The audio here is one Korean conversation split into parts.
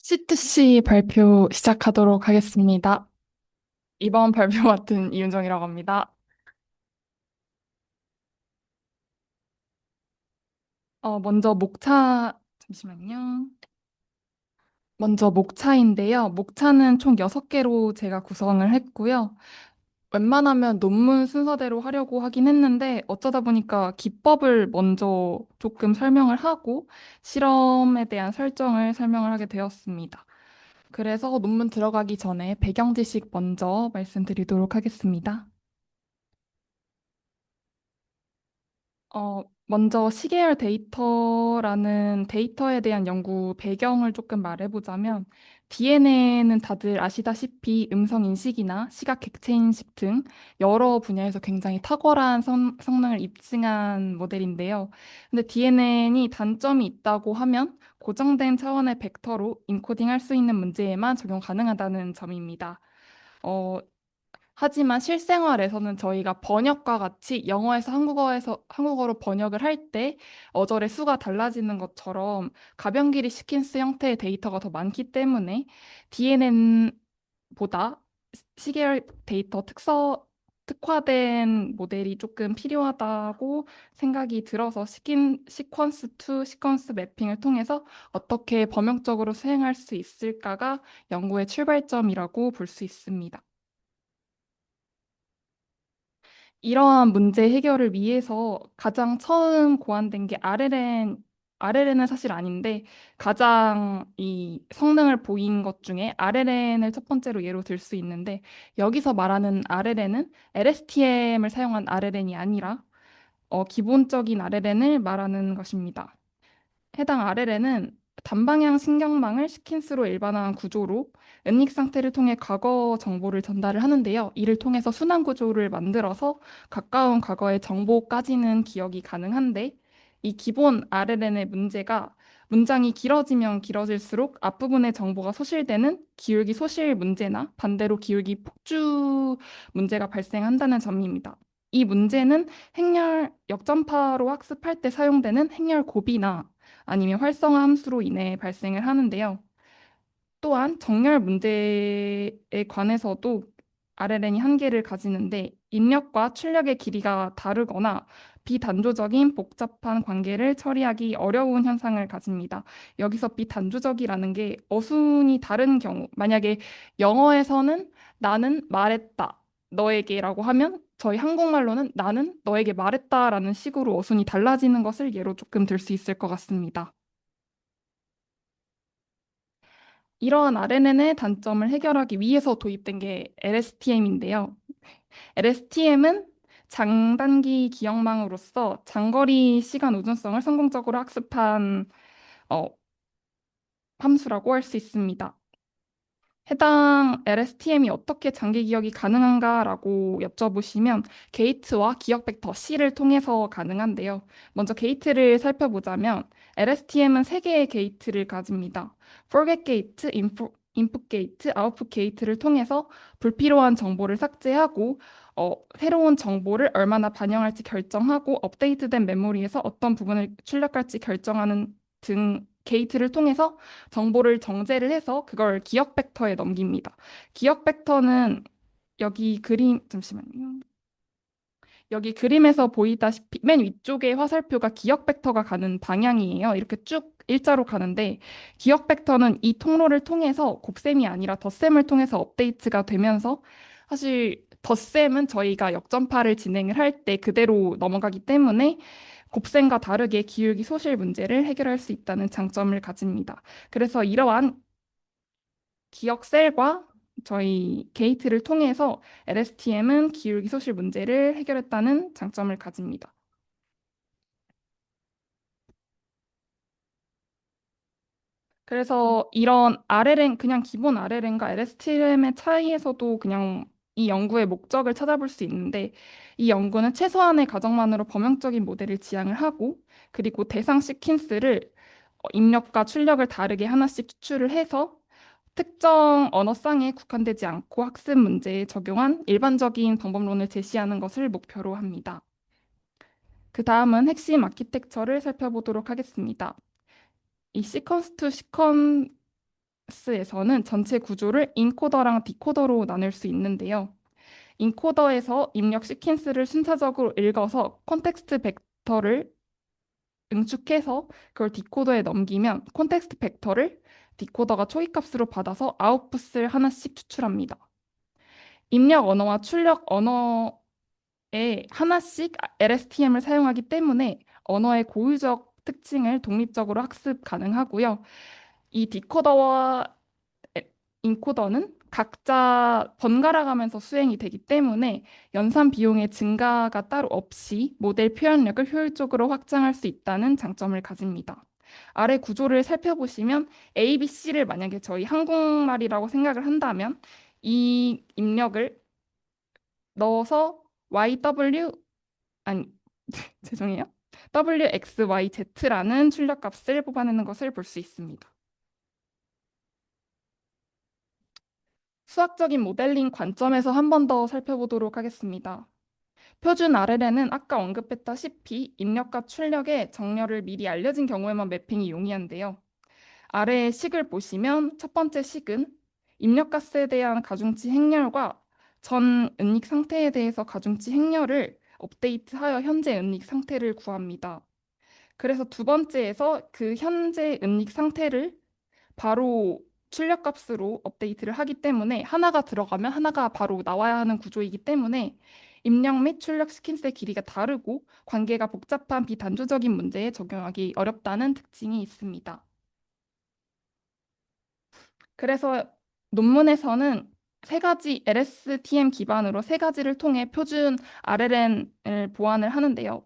C2C 발표 시작하도록 하겠습니다. 이번 발표 맡은 이윤정이라고 합니다. 먼저 잠시만요. 먼저 목차인데요. 목차는 총 6개로 제가 구성을 했고요. 웬만하면 논문 순서대로 하려고 하긴 했는데 어쩌다 보니까 기법을 먼저 조금 설명을 하고 실험에 대한 설정을 설명을 하게 되었습니다. 그래서 논문 들어가기 전에 배경 지식 먼저 말씀드리도록 하겠습니다. 먼저 시계열 데이터라는 데이터에 대한 연구 배경을 조금 말해보자면, DNA는 다들 아시다시피 음성 인식이나 시각 객체 인식 등 여러 분야에서 굉장히 탁월한 성능을 입증한 모델인데요. 근데 DNA는 단점이 있다고 하면 고정된 차원의 벡터로 인코딩할 수 있는 문제에만 적용 가능하다는 점입니다. 어, 하지만 실생활에서는 저희가 번역과 같이 영어에서 한국어로 번역을 할 때 어절의 수가 달라지는 것처럼 가변기리 시퀀스 형태의 데이터가 더 많기 때문에 DNN보다 시계열 데이터 특화된 모델이 조금 필요하다고 생각이 들어서 시퀀스 투 시퀀스 매핑을 통해서 어떻게 범용적으로 수행할 수 있을까가 연구의 출발점이라고 볼 수 있습니다. 이러한 문제 해결을 위해서 가장 처음 고안된 게 RLN은 사실 아닌데 가장 이 성능을 보인 것 중에 RLN을 첫 번째로 예로 들 수 있는데 여기서 말하는 RLN은 LSTM을 사용한 RLN이 아니라 기본적인 RLN을 말하는 것입니다. 해당 RLN은 단방향 신경망을 시킨스로 일반화한 구조로 은닉 상태를 통해 과거 정보를 전달을 하는데요. 이를 통해서 순환 구조를 만들어서 가까운 과거의 정보까지는 기억이 가능한데 이 기본 RLN의 문제가 문장이 길어지면 길어질수록 앞부분의 정보가 소실되는 기울기 소실 문제나 반대로 기울기 폭주 문제가 발생한다는 점입니다. 이 문제는 행렬 역전파로 학습할 때 사용되는 행렬 곱이나 아니면 활성화 함수로 인해 발생을 하는데요. 또한 정렬 문제에 관해서도 RLN이 한계를 가지는데 입력과 출력의 길이가 다르거나 비단조적인 복잡한 관계를 처리하기 어려운 현상을 가집니다. 여기서 비단조적이라는 게 어순이 다른 경우, 만약에 영어에서는 나는 말했다, 너에게라고 하면 저희 한국말로는 나는 너에게 말했다라는 식으로 어순이 달라지는 것을 예로 조금 들 수 있을 것 같습니다. 이러한 RNN의 단점을 해결하기 위해서 도입된 게 LSTM인데요. LSTM은 장단기 기억망으로서 장거리 시간 우전성을 성공적으로 학습한 어, 함수라고 할 수 있습니다. 해당 LSTM이 어떻게 장기 기억이 가능한가라고 여쭤보시면 게이트와 기억 벡터 C를 통해서 가능한데요. 먼저 게이트를 살펴보자면 LSTM은 세개의 게이트를 가집니다. forget 게이트, input 게이트, output 게이트를 통해서 불필요한 정보를 삭제하고 새로운 정보를 얼마나 반영할지 결정하고 업데이트된 메모리에서 어떤 부분을 출력할지 결정하는 등 게이트를 통해서 정보를 정제를 해서 그걸 기억 벡터에 넘깁니다. 기억 벡터는 잠시만요. 여기 그림에서 보이다시피 맨 위쪽에 화살표가 기억 벡터가 가는 방향이에요. 이렇게 쭉 일자로 가는데 기억 벡터는 이 통로를 통해서 곱셈이 아니라 덧셈을 통해서 업데이트가 되면서 사실 덧셈은 저희가 역전파를 진행을 할 때 그대로 넘어가기 때문에 곱셈과 다르게 기울기 소실 문제를 해결할 수 있다는 장점을 가집니다. 그래서 이러한 기억 셀과 저희 게이트를 통해서 LSTM은 기울기 소실 문제를 해결했다는 장점을 가집니다. 그래서 이런 RLN, 그냥 기본 RLN과 LSTM의 차이에서도 그냥 이 연구의 목적을 찾아볼 수 있는데 이 연구는 최소한의 가정만으로 범용적인 모델을 지향을 하고 그리고 대상 시퀀스를 입력과 출력을 다르게 하나씩 추출을 해서 특정 언어쌍에 국한되지 않고 학습 문제에 적용한 일반적인 방법론을 제시하는 것을 목표로 합니다. 그 다음은 핵심 아키텍처를 살펴보도록 하겠습니다. 이 시퀀스 투 시퀀스는 에서는 전체 구조를 인코더랑 디코더로 나눌 수 있는데요. 인코더에서 입력 시퀀스를 순차적으로 읽어서 콘텍스트 벡터를 응축해서 그걸 디코더에 넘기면 콘텍스트 벡터를 디코더가 초기값으로 받아서 아웃풋을 하나씩 추출합니다. 입력 언어와 출력 언어에 하나씩 LSTM을 사용하기 때문에 언어의 고유적 특징을 독립적으로 학습 가능하고요. 이 디코더와 인코더는 각자 번갈아 가면서 수행이 되기 때문에 연산 비용의 증가가 따로 없이 모델 표현력을 효율적으로 확장할 수 있다는 장점을 가집니다. 아래 구조를 살펴보시면 A, B, C를 만약에 저희 한국말이라고 생각을 한다면 이 입력을 넣어서 YW 아니 죄송해요. WXYZ라는 출력값을 뽑아내는 것을 볼 수 있습니다. 수학적인 모델링 관점에서 한 번 더 살펴보도록 하겠습니다. 표준 RLN은 아까 언급했다시피 입력과 출력의 정렬을 미리 알려진 경우에만 매핑이 용이한데요. 아래의 식을 보시면 첫 번째 식은 입력가스에 대한 가중치 행렬과 전 은닉 상태에 대해서 가중치 행렬을 업데이트하여 현재 은닉 상태를 구합니다. 그래서 두 번째에서 그 현재 은닉 상태를 바로 출력값으로 업데이트를 하기 때문에 하나가 들어가면 하나가 바로 나와야 하는 구조이기 때문에 입력 및 출력 시퀀스의 길이가 다르고 관계가 복잡한 비단조적인 문제에 적용하기 어렵다는 특징이 있습니다. 그래서 논문에서는 세 가지 LSTM 기반으로 세 가지를 통해 표준 RLN을 보완을 하는데요.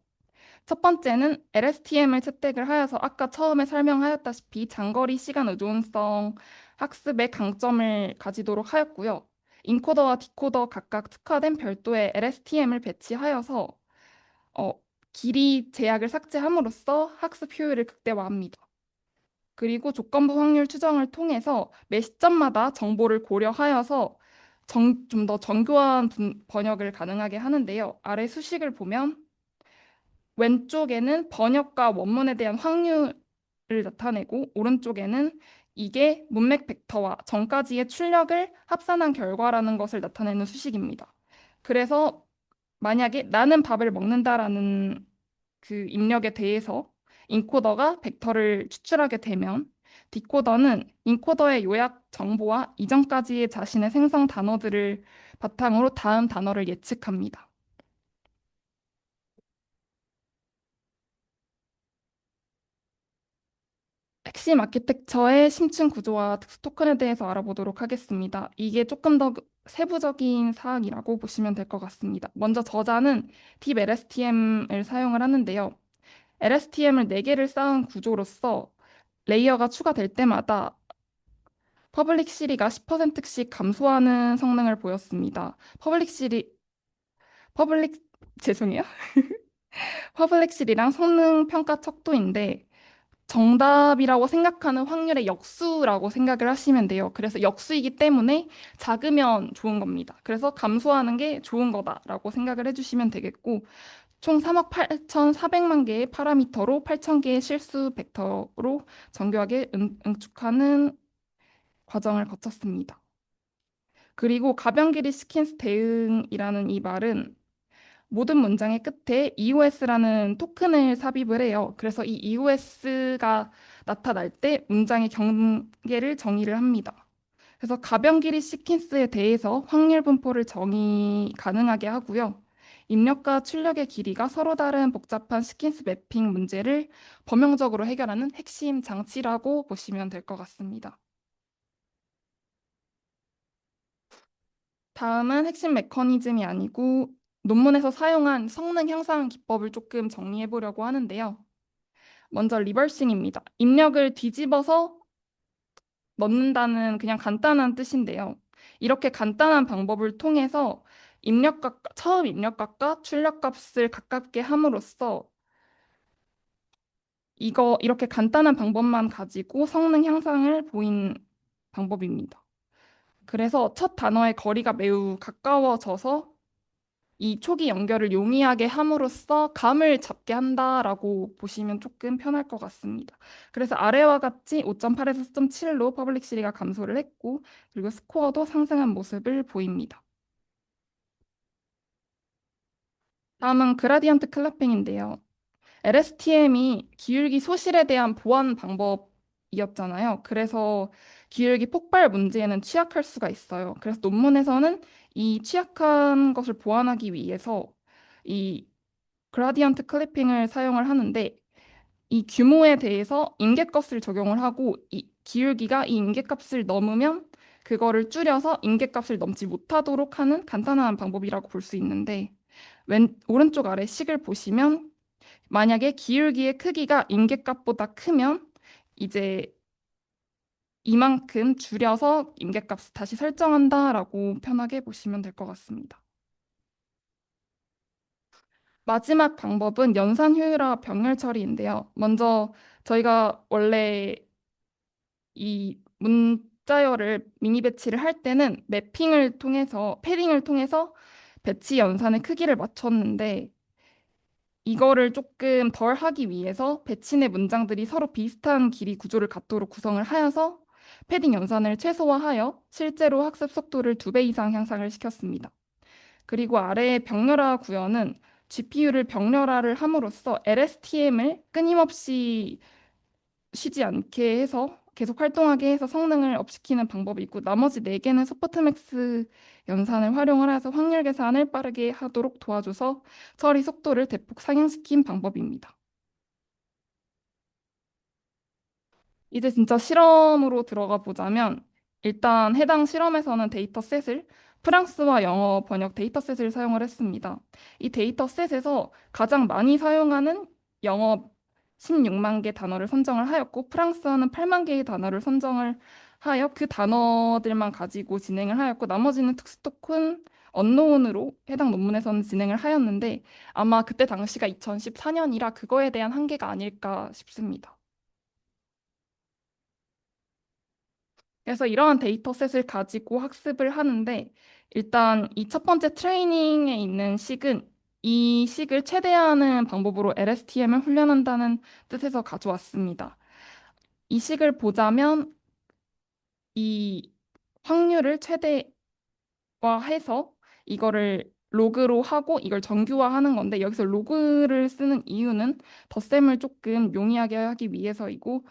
첫 번째는 LSTM을 채택을 하여서 아까 처음에 설명하였다시피 장거리 시간 의존성 학습의 강점을 가지도록 하였고요. 인코더와 디코더 각각 특화된 별도의 LSTM을 배치하여서 어, 길이 제약을 삭제함으로써 학습 효율을 극대화합니다. 그리고 조건부 확률 추정을 통해서 매 시점마다 정보를 고려하여서 좀 더 정교한 번역을 가능하게 하는데요. 아래 수식을 보면 왼쪽에는 번역과 원문에 대한 확률을 나타내고 오른쪽에는 이게 문맥 벡터와 전까지의 출력을 합산한 결과라는 것을 나타내는 수식입니다. 그래서 만약에 나는 밥을 먹는다라는 그 입력에 대해서 인코더가 벡터를 추출하게 되면 디코더는 인코더의 요약 정보와 이전까지의 자신의 생성 단어들을 바탕으로 다음 단어를 예측합니다. 핵심 아키텍처의 심층 구조와 특수 토큰에 대해서 알아보도록 하겠습니다. 이게 조금 더 세부적인 사항이라고 보시면 될 것 같습니다. 먼저 저자는 딥 LSTM을 사용을 하는데요. LSTM을 4개를 쌓은 구조로서 레이어가 추가될 때마다 퍼블릭 시리가 10%씩 감소하는 성능을 보였습니다. 퍼블릭, 죄송해요. 퍼블릭 시리랑 성능 평가 척도인데 정답이라고 생각하는 확률의 역수라고 생각을 하시면 돼요. 그래서 역수이기 때문에 작으면 좋은 겁니다. 그래서 감소하는 게 좋은 거다라고 생각을 해주시면 되겠고, 총 3억 8,400만 개의 파라미터로 8천 개의 실수 벡터로 정교하게 응축하는 과정을 거쳤습니다. 그리고 가변 길이 시퀀스 대응이라는 이 말은 모든 문장의 끝에 EOS라는 토큰을 삽입을 해요. 그래서 이 EOS가 나타날 때 문장의 경계를 정의를 합니다. 그래서 가변 길이 시퀀스에 대해서 확률 분포를 정의 가능하게 하고요. 입력과 출력의 길이가 서로 다른 복잡한 시퀀스 매핑 문제를 범용적으로 해결하는 핵심 장치라고 보시면 될 것 같습니다. 다음은 핵심 메커니즘이 아니고 논문에서 사용한 성능 향상 기법을 조금 정리해 보려고 하는데요. 먼저 리버싱입니다. 입력을 뒤집어서 넣는다는 그냥 간단한 뜻인데요. 이렇게 간단한 방법을 통해서 처음 입력값과 출력값을 가깝게 함으로써 이렇게 간단한 방법만 가지고 성능 향상을 보인 방법입니다. 그래서 첫 단어의 거리가 매우 가까워져서 이 초기 연결을 용이하게 함으로써 감을 잡게 한다라고 보시면 조금 편할 것 같습니다. 그래서 아래와 같이 5.8에서 4.7로 퍼블릭 시리가 감소를 했고, 그리고 스코어도 상승한 모습을 보입니다. 다음은 그라디언트 클래핑인데요. LSTM이 기울기 소실에 대한 보완 방법이었잖아요. 그래서 기울기 폭발 문제에는 취약할 수가 있어요. 그래서 논문에서는 이 취약한 것을 보완하기 위해서 이 그라디언트 클리핑을 사용을 하는데, 이 규모에 대해서 임계값을 적용을 하고 이 기울기가 이 임계값을 넘으면 그거를 줄여서 임계값을 넘지 못하도록 하는 간단한 방법이라고 볼 수 있는데, 오른쪽 아래 식을 보시면 만약에 기울기의 크기가 임계값보다 크면 이제 이만큼 줄여서 임계값을 다시 설정한다라고 편하게 보시면 될 것 같습니다. 마지막 방법은 연산 효율화 병렬 처리인데요. 먼저 저희가 원래 이 문자열을 미니 배치를 할 때는 매핑을 통해서 패딩을 통해서 배치 연산의 크기를 맞췄는데, 이거를 조금 덜 하기 위해서 배치 내 문장들이 서로 비슷한 길이 구조를 갖도록 구성을 하여서 패딩 연산을 최소화하여 실제로 학습 속도를 2배 이상 향상을 시켰습니다. 그리고 아래의 병렬화 구현은 GPU를 병렬화를 함으로써 LSTM을 끊임없이 쉬지 않게 해서 계속 활동하게 해서 성능을 업시키는 방법이 있고, 나머지 4개는 소프트맥스 연산을 활용을 해서 확률 계산을 빠르게 하도록 도와줘서 처리 속도를 대폭 상향시킨 방법입니다. 이제 진짜 실험으로 들어가 보자면, 일단 해당 실험에서는 데이터셋을 프랑스와 영어 번역 데이터셋을 사용을 했습니다. 이 데이터셋에서 가장 많이 사용하는 영어 16만 개 단어를 선정을 하였고, 프랑스어는 8만 개의 단어를 선정을 하여 그 단어들만 가지고 진행을 하였고, 나머지는 특수 토큰 언노운으로 해당 논문에서는 진행을 하였는데, 아마 그때 당시가 2014년이라 그거에 대한 한계가 아닐까 싶습니다. 그래서 이러한 데이터셋을 가지고 학습을 하는데, 일단 이 첫 번째 트레이닝에 있는 식은 이 식을 최대화하는 방법으로 LSTM을 훈련한다는 뜻에서 가져왔습니다. 이 식을 보자면 이 확률을 최대화해서 이거를 로그로 하고 이걸 정규화하는 건데, 여기서 로그를 쓰는 이유는 덧셈을 조금 용이하게 하기 위해서이고,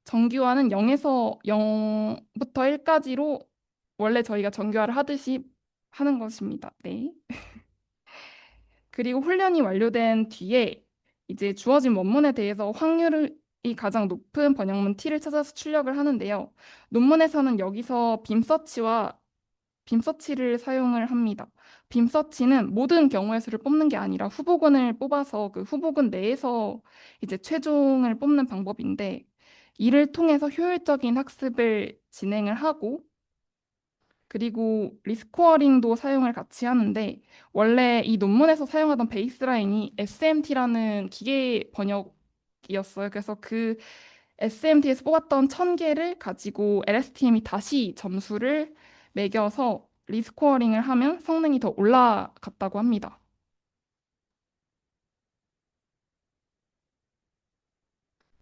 정규화는 0부터 1까지로 원래 저희가 정규화를 하듯이 하는 것입니다. 네. 그리고 훈련이 완료된 뒤에 이제 주어진 원문에 대해서 확률이 가장 높은 번역문 T를 찾아서 출력을 하는데요. 논문에서는 여기서 빔서치를 사용을 합니다. 빔서치는 모든 경우의 수를 뽑는 게 아니라 후보군을 뽑아서 그 후보군 내에서 이제 최종을 뽑는 방법인데, 이를 통해서 효율적인 학습을 진행을 하고, 그리고 리스코어링도 사용을 같이 하는데, 원래 이 논문에서 사용하던 베이스라인이 SMT라는 기계 번역이었어요. 그래서 그 SMT에서 뽑았던 1000개를 가지고 LSTM이 다시 점수를 매겨서 리스코어링을 하면 성능이 더 올라갔다고 합니다.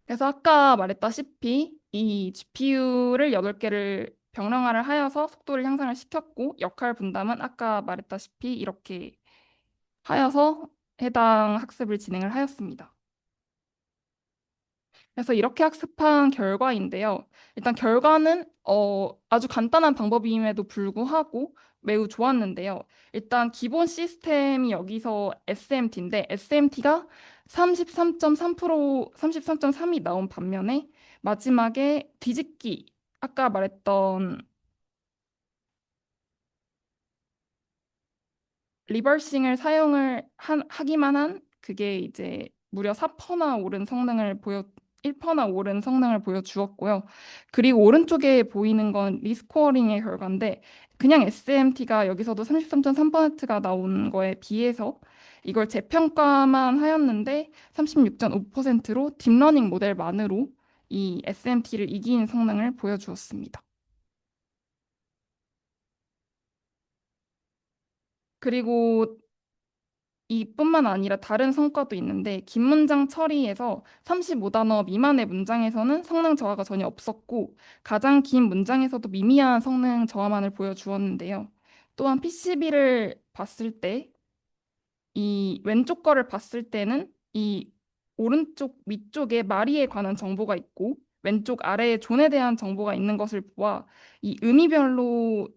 그래서 아까 말했다시피 이 GPU를 8개를 병량화를 하여서 속도를 향상을 시켰고, 역할 분담은 아까 말했다시피 이렇게 하여서 해당 학습을 진행을 하였습니다. 그래서 이렇게 학습한 결과인데요. 일단 결과는 아주 간단한 방법임에도 불구하고 매우 좋았는데요. 일단 기본 시스템이 여기서 SMT인데, SMT가 33.3%, 33.3이 나온 반면에 마지막에 뒤집기, 아까 말했던 리버싱을 하기만 한 그게 이제 무려 4%나 오른 성능을 1%나 오른 성능을 보여주었고요. 그리고 오른쪽에 보이는 건 리스코어링의 결과인데, 그냥 SMT가 여기서도 33.3%가 나온 거에 비해서 이걸 재평가만 하였는데 36.5%로 딥러닝 모델만으로 이 SMT를 이긴 성능을 보여주었습니다. 그리고 이뿐만 아니라 다른 성과도 있는데 긴 문장 처리에서 35단어 미만의 문장에서는 성능 저하가 전혀 없었고 가장 긴 문장에서도 미미한 성능 저하만을 보여주었는데요. 또한 PCB를 봤을 때 이 왼쪽 거를 봤을 때는 이 오른쪽 위쪽에 마리에 관한 정보가 있고 왼쪽 아래에 존에 대한 정보가 있는 것을 보아 이 의미별로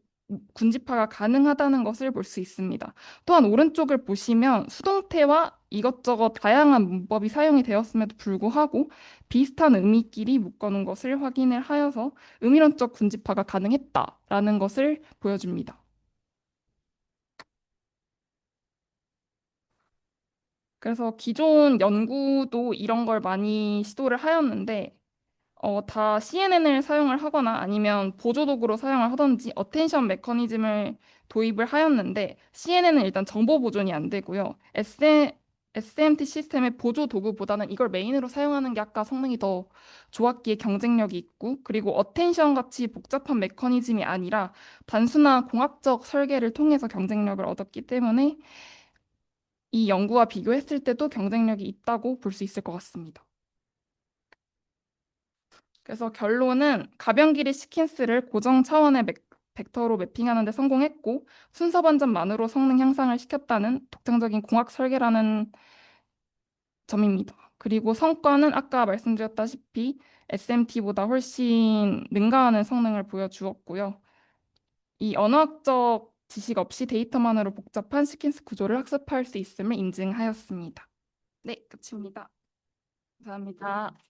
군집화가 가능하다는 것을 볼 수 있습니다. 또한 오른쪽을 보시면 수동태와 이것저것 다양한 문법이 사용이 되었음에도 불구하고 비슷한 의미끼리 묶어놓은 것을 확인을 하여서 의미론적 군집화가 가능했다라는 것을 보여줍니다. 그래서 기존 연구도 이런 걸 많이 시도를 하였는데 다 CNN을 사용을 하거나 아니면 보조도구로 사용을 하든지 어텐션 메커니즘을 도입을 하였는데 CNN은 일단 정보 보존이 안 되고요. SMT 시스템의 보조도구보다는 이걸 메인으로 사용하는 게 아까 성능이 더 좋았기에 경쟁력이 있고 그리고 어텐션 같이 복잡한 메커니즘이 아니라 단순한 공학적 설계를 통해서 경쟁력을 얻었기 때문에 이 연구와 비교했을 때도 경쟁력이 있다고 볼 수 있을 것 같습니다. 그래서 결론은 가변 길이 시퀀스를 고정 차원의 벡터로 매핑하는 데 성공했고 순서 반전만으로 성능 향상을 시켰다는 독창적인 공학 설계라는 점입니다. 그리고 성과는 아까 말씀드렸다시피 SMT보다 훨씬 능가하는 성능을 보여주었고요. 이 언어학적 지식 없이 데이터만으로 복잡한 시퀀스 구조를 학습할 수 있음을 인증하였습니다. 네, 끝입니다. 감사합니다.